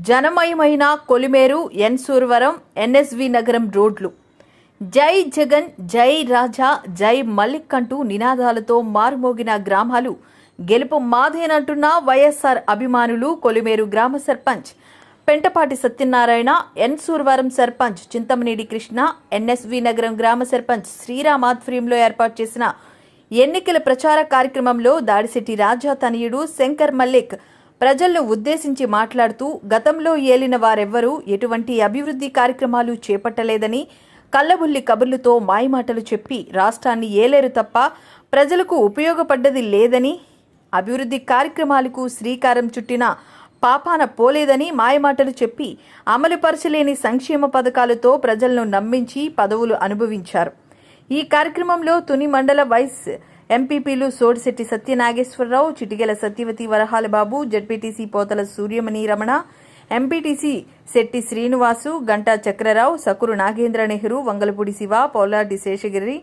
జనమయమైన కొలిమేరు ఎన్సూర్వరం NSV నగరం రోడ్లు జై జగన్ జై రాజా జై మల్లిక్ అంటూ నినాదాలతో మారుమోగిన గ్రామాలు గెలుపు మాదేనంటున్న వైఎస్ఆర్ అభిమానులు కొలిమేరు గ్రామ సర్పంచ్ పెంటపాటి సత్యనారాయణ ఎన్సూర్వరం సర్పంచ్ చింతమనేని కృష్ణ ఎన్ఎస్వి నగరం గ్రామ సర్పంచ్ శ్రీరామ్ ఆధ్వర్యంలో ఏర్పాటు చేసిన ఎన్నికల ప్రచార కార్యక్రమంలో దాడిశెట్టి రాజా తనయుడు శంకర్ మల్లిక్ ప్రజలను ఉద్దేశించి మాట్లాడుతూ గతంలో ఏలిన వారెవ్వరూ ఎటువంటి అభివృద్ధి కార్యక్రమాలు చేపట్టలేదని కల్లబుల్లి కబుర్లతో మాయమాటలు చెప్పి రాష్ట్రాన్ని ఏలేరు తప్ప ప్రజలకు ఉపయోగపడ్డది లేదని అభివృద్ధి కార్యక్రమాలకు శ్రీకారం చుట్టిన పాపాన పోలేదని మాయమాటలు చెప్పి అమలుపరచలేని సంక్షేమ పథకాలతో ప్రజలను నమ్మించి పదవులు అనుభవించారు. ఈ కార్యక్రమంలో తుని మండల వైస్ ఎంపీపీలు సోడిశెట్టి సత్యనాగేశ్వరరావు, చిటికెల సత్యవతి వరహాలబాబు, జడ్పీటీసీ పోతల సూర్యమణి రమణ, ఎంపీటీసీ శెట్టి శ్రీనివాసు, గంటా చక్రరావు, సకురు నాగేంద్ర నెహ్రూ, వంగలపూడి శివ, పౌలాడి శేషగిరి,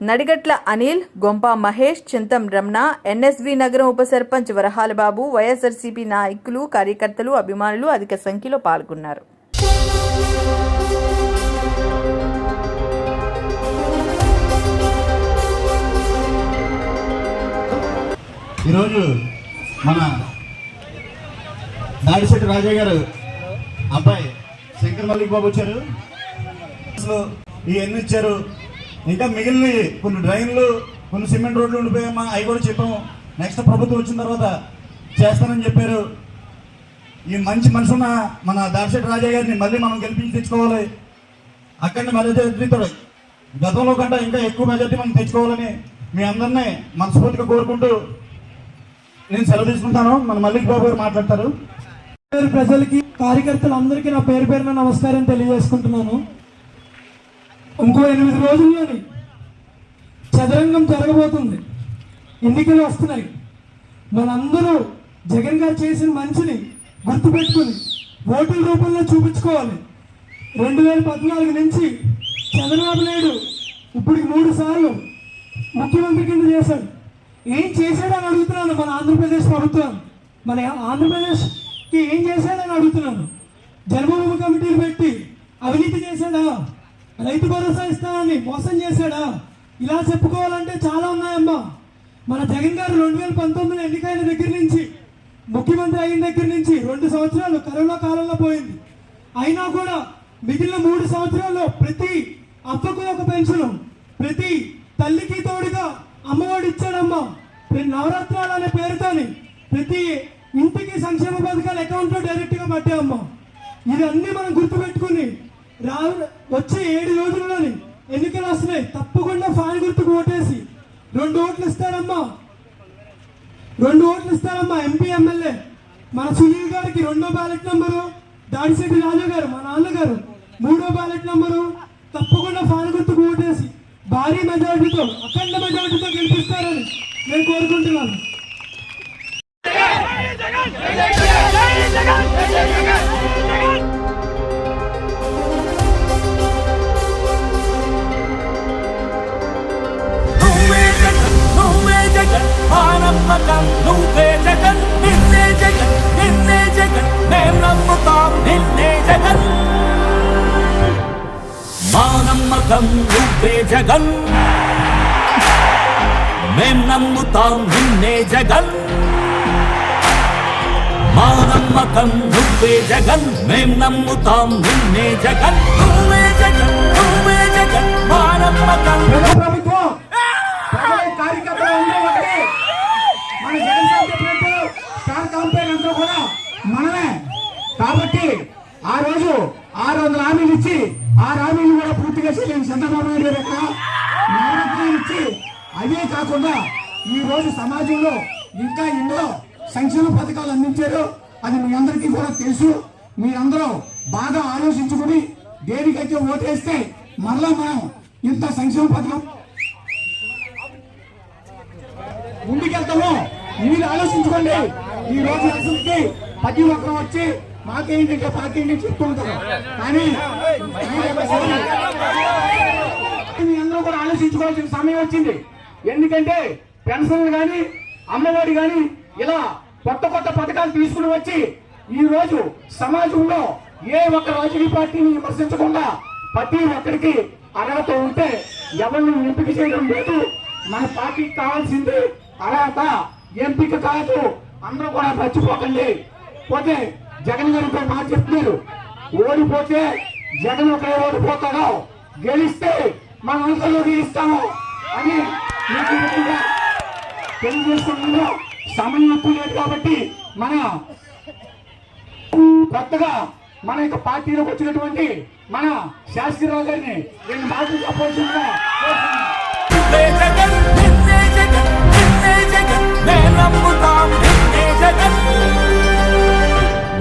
నడిగట్ల అనిల్, గొంప మహేష్, చింతం రమణ, ఎన్ఎస్వి నగరం ఉప సర్పంచ్ వరహాలబాబు, వైఎస్ఆర్సీపీ నాయకులు, కార్యకర్తలు, అభిమానులు అధిక సంఖ్యలో పాల్గొన్నారు. ఈరోజు మన దాడిశెట్టి రాజా గారు అబ్బాయి శంకర్ మల్లిక్ బాబు వచ్చారు. ఇవన్నీ ఇచ్చారు. ఇంకా మిగిలిన కొన్ని డ్రైన్లు, కొన్ని సిమెంట్ రోడ్లు ఉండిపోయామా, అవి కూడా చెప్పాము. నెక్స్ట్ ప్రభుత్వం వచ్చిన తర్వాత చేస్తానని చెప్పారు. ఈ మంచి మనసున్న మన దాడిశెట్టి రాజా గారిని మళ్ళీ మనం గెలిపించి తెచ్చుకోవాలి. అక్కడిని మెజార్టీతో గతంలో కంటే ఇంకా ఎక్కువ మెజార్టీ మనం తెచ్చుకోవాలని మీ అందరినీ మనస్ఫూర్తిగా కోరుకుంటూ నేను సెలవు తీసుకుంటాను. మన మల్లిక్ బాబు గారు మాట్లాడతారు. ప్రజలకి, కార్యకర్తలందరికీ నా పేరు పేరున నమస్కారం తెలియజేసుకుంటున్నాను. ఇంకో 8 రోజుల్లోని చదరంగం జరగబోతుంది. ఎన్నికలు వస్తున్నాయి. మనందరూ జగన్ గారు చేసిన మంచిని గుర్తుపెట్టుకుని ఓటుల రూపంలో చూపించుకోవాలి. 2014 నుంచి చంద్రబాబు నాయుడు ఇప్పటికి 3 సార్లు ముఖ్యమంత్రి కింద చేశాడు. ఏం చేశాడని అడుగుతున్నాను. మన ఆంధ్రప్రదేశ్ ప్రభుత్వం, మన ఆంధ్రప్రదేశ్కి ఏం చేశాడని అడుగుతున్నాను. జన్మభూమి కమిటీలు పెట్టి అవినీతి చేశాడా? రైతు భరోసా ఇస్తానని మోసం చేశాడా? ఇలా చెప్పుకోవాలంటే చాలా ఉన్నాయమ్మా. మన జగన్ గారు 2019 ఎన్నికైన దగ్గర నుంచి, ముఖ్యమంత్రి అయిన దగ్గర నుంచి 2 సంవత్సరాలు కరోనా కాలంలో పోయింది. అయినా కూడా మిగిలిన 3 సంవత్సరాల్లో ప్రతి అప్పకు ఒక పెన్షన్, ప్రతి తల్లికి తోడుగా అమ్మఒడి ఇచ్చాడమ్మా. నవరత్నాలు అనే పేరుతోని ప్రతి ఇంటికి సంక్షేమ పథకాలు అకౌంట్లో డైరెక్ట్గా పట్టామమ్మా. ఇవన్నీ మనం గుర్తుపెట్టుకుని వచ్చే 7 రోజుల్లోని ఎన్నికలు వస్తున్నాయి. తప్పకుండా ఫ్యాన్ గుర్తుకు ఓటేసి 2 ఓట్లు ఇస్తారమ్మా. 2 ఓట్లు ఇస్తారమ్మా. ఎంపీ, ఎమ్మెల్యే మన సునీల్ గారికి 2వ బ్యాలెట్ నెంబరు, దాడిశెట్టి రాజా గారు మా నాన్నగారు 3వ బ్యాలెట్ నెంబరు. తప్పకుండా ఫ్యాన్ గుర్తుకు ఓటేసి భారీ మెజార్టీతో, అఖండ మెజార్టీతో గెలిపిస్తారని నేను కోరుకుంటున్నాను. నమ్మకం నువ్వే జగన్, మేం నమ్ముతాం నిన్నే జగన్. మా నమ్మకం నువ్వే జగన్, మేం నమ్ముతాం నిన్నే జగన్. నువ్వే జగన్, నువ్వే జగన్, మా నమ్మకం. ప్రభుత్వం కార్యకర్తలు ఉండేవాటి మన జగన్ సార్ చెప్పినట్టు స్టార్ కాంపెయిన్ అంతా కూడా మనమే. కాబట్టి ఆ రోజు 600 హామీలు ఇచ్చి, ఆ హామీలు కూడా పూర్తిగా చేయలేని చంద్రబాబు నాయుడు గారు యొక్క నవరత్నాలు ఇచ్చి, అదే కాకుండా ఈ రోజు సమాజంలో ఇంకా ఎన్నో సంక్షేమ పథకాలు అందించారు. అది మీ అందరికీ కూడా తెలుసు. మీరందరూ బాగా ఆలోచించుకుని దేనికైతే ఓటేస్తే మరలా మనం ఇంత సంక్షేమ పథకం ముందుకెళ్తామో మీరు ఆలోచించుకోండి. ఈ రోజు అసలుకి ప్రతి ఒక్కరు వచ్చి మాకేంటంటే పాకేంటి చెప్తూ ఉంటారు. కానీ మీ అందరూ కూడా ఆలోచించుకోవాల్సిన సమయం వచ్చింది. ఎందుకంటే పెన్షన్లు కానీ, అమ్మఒడి కానీ ఇలా కొత్త కొత్త పథకాలు తీసుకుని వచ్చి ఈ రోజు సమాజంలో ఏ ఒక్క రాజకీయ పార్టీని విమర్శించకుండా ప్రతి ఒక్కరికి అర్హత ఉంటే ఎవరిని ఎంపిక చేయడం లేదు. మన పార్టీకి కావాల్సింది అర్హత, ఎంపిక కాదు. అందరూ కూడా మర్చిపోకండి. పోతే జగన్ గారితో మాట చెప్తున్నారు, ఓడిపోతే జగన్ ఒకరే ఓడిపోతాడో, గెలిస్తే మన మనసులో గెలుస్తాము అని మీకు ఎక్కువగా తెలియజేస్తున్నాను. సమయం ఎక్కువ లేదు కాబట్టి మన కొత్తగా మన యొక్క పార్టీలోకి వచ్చినటువంటి మన శాస్త్రిరావు గారిని రెండు మాటలు చెప్పవలసిందిగా కోరుతున్నాను. నిన్నే జగన్ నిన్నే జగన్ నిన్నే జగన్ నే నమ్ముతాం నిన్నే జగన్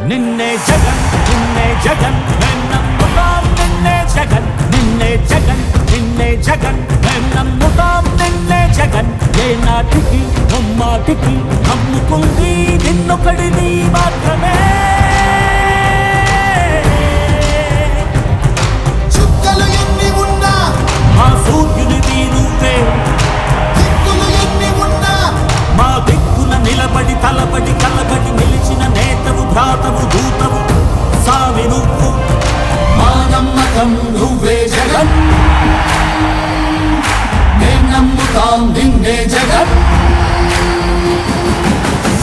నిన్నే జగన్ నిన్నే జగన్ నే నమ్ముతాం నిన్నే జగన్ నిన్నే జగన్ నిన్నే జగన్ నే నమ్ముతాం నిన్నే జగన్ ఏ నాటికి నమ్మాటికి నమ్ముకుంది నిన్నొకడిని మాత్రమే. చుక్కలు ఎన్ని ఉన్నా మా సూర్యునిది నువ్వే, దిక్కులు ఎన్ని ఉన్నా మా దిక్కున నిలబడి తలబడి కలబడి నిలిచిన నేతవు భ్రాతవు దూతవు సామి నువ్వు. మా నమ్మకం నువ్వే జగన్ మేం నమ్ముతాం నిన్నే జగన్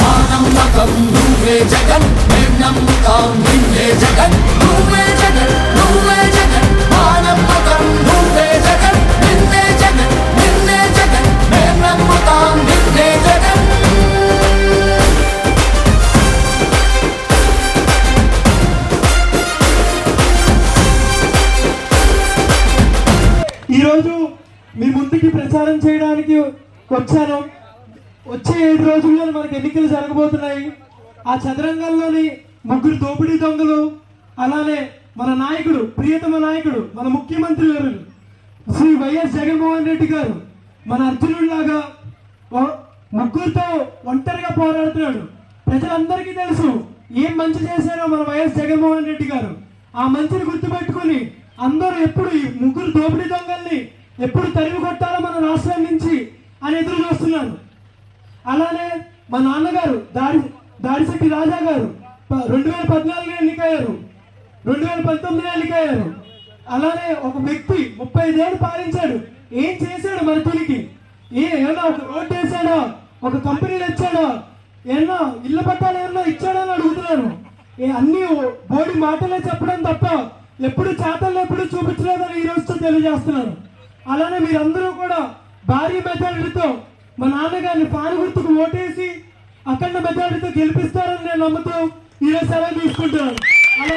మా నమ్మకం నువ్వే జగన్ మేం నమ్ముతాం నిన్నే జగన్ నువ్వే జగన్ నువ్వే జగన్ మా నమ్మకం నువ్వే జగన్ నిన్నే జగన్ నిన్నే జగన్ మేం నమ్ముతాం నిన్నే జగన్. ఈరోజు మీ ముందుకి ప్రచారం చేయడానికి వచ్చాను. వచ్చే 7 రోజుల్లో మనకు ఎన్నికలు జరగబోతున్నాయి. ఆ చదరంగంలోని 3 దోపిడీ దొంగలు, అలానే మన నాయకుడు, ప్రియతమ నాయకుడు, మన ముఖ్యమంత్రి గారు శ్రీ వైఎస్ జగన్మోహన్ రెడ్డి గారు మన అర్జునుడిలాగా ముగ్గురితో ఒంటరిగా పోరాడుతున్నాడు. ప్రజలందరికీ తెలుసు ఏం మంచి చేశారో మన వైఎస్ జగన్మోహన్ రెడ్డి గారు. ఆ మంచిని గుర్తుపెట్టుకుని అందరూ ఎప్పుడు ఈ 3 దోపిడీ దొంగల్ని ఎప్పుడు తరిమి కొట్టాలో మన రాష్ట్రం నుంచి అని ఎదురు చూస్తున్నారు. అలానే మా నాన్నగారు దాడిశెట్టి రాజా గారు 2014 ఎన్నికయ్యారు, 2019 ఎన్నికయ్యారు. అలానే ఒక వ్యక్తి 35 ఏళ్ళు పాలించాడు. ఏం చేశాడు మన తొలికి? ఏమన్నా ఒక రోడ్డు వేసాడో, ఒక కంపెనీలు ఇచ్చాడో, ఏమన్నా ఇళ్ల పట్టాలు ఏమన్నా ఇచ్చాడో అని అడుగుతున్నారు. అన్ని బోడి మాటలే చెప్పడం తప్ప ఎప్పుడు చేతల్లో ఎప్పుడు చూపించలేదని ఈ రోజుతో తెలియజేస్తున్నారు. అలానే మీరందరూ కూడా భారీ మెజారిటీతో మా నాన్నగారిని పాను గుర్తుకు ఓటేసి అఖండ మెజారిటీతో గెలిపిస్తారని నేను నమ్ముతూ ఈరోజు సెలవు తీసుకుంటున్నాను. అలా